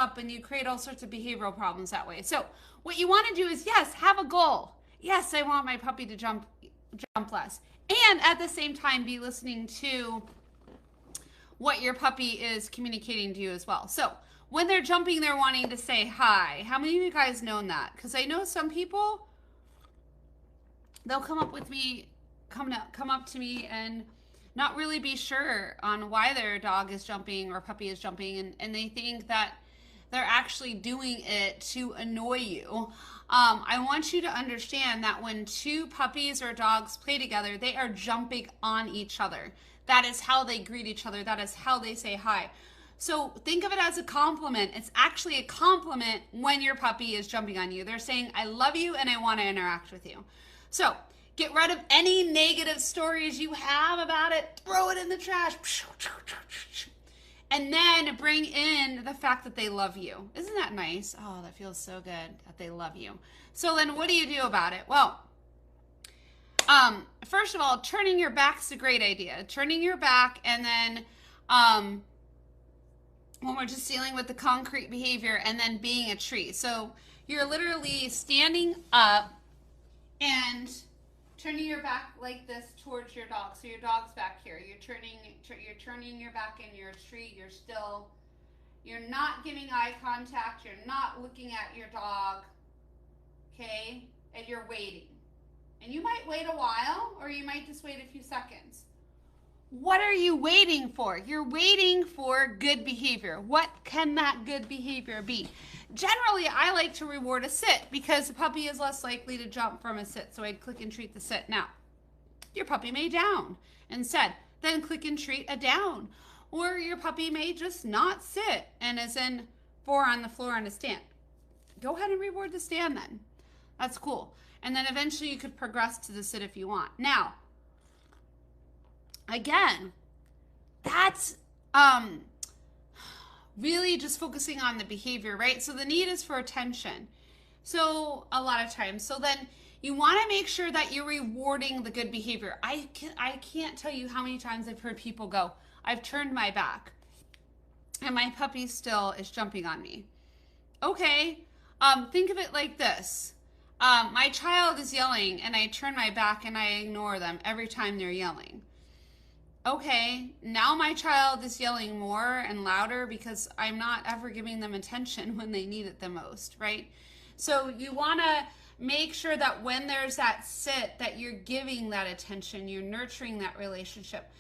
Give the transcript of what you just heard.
up and you create all sorts of behavioral problems that way. So what you want to do is, yes, have a goal. Yes, I want my puppy to jump less. And at the same time, be listening to what your puppy is communicating to you as well. So when they're jumping, they're wanting to say hi. How many of you guys known that? Because I know some people, they'll come up to me and not really be sure on why their dog is jumping or puppy is jumping, and they think that they're actually doing it to annoy you. I want you to understand that when two puppies or dogs play together, they are jumping on each other. That is how they greet each other. That is how they say hi. So think of it as a compliment. It's actually a compliment when your puppy is jumping on you. They're saying, I love you and I want to interact with you. So get rid of any negative stories you have about it. Throw it in the trash. And then bring in the fact that they love you. Isn't that nice? Oh, that feels so good that they love you. So then what do you do about it? Well, first of all, turning your back is a great idea. Turning your back, and then when we're just dealing with the concrete behavior, and then being a tree. So you're literally standing up and turning your back like this towards your dog. So your dog's back here. You're turning your back in your tree. You're not giving eye contact. You're not looking at your dog. Okay? And you're waiting. And you might wait a while, or you might just wait a few seconds. What are you waiting for? You're waiting for good behavior. What can that good behavior be? Generally, I like to reward a sit because the puppy is less likely to jump from a sit. So I'd click and treat the sit. Now, your puppy may down instead. Then click and treat a down. Or your puppy may just not sit and is in 4 on the floor on a stand. Go ahead and reward the stand then. That's cool. And then eventually you could progress to the sit if you want. Now, again, that's really just focusing on the behavior, right? So the need is for attention. So a lot of times. So then you want to make sure that you're rewarding the good behavior. I can't tell you how many times I've heard people go, I've turned my back and my puppy still is jumping on me. Okay, think of it like this. My child is yelling and I turn my back and I ignore them every time they're yelling. Okay, now my child is yelling more and louder because I'm not ever giving them attention when they need it the most, right? So you want to make sure that when there's that sit, that you're giving that attention, you're nurturing that relationship.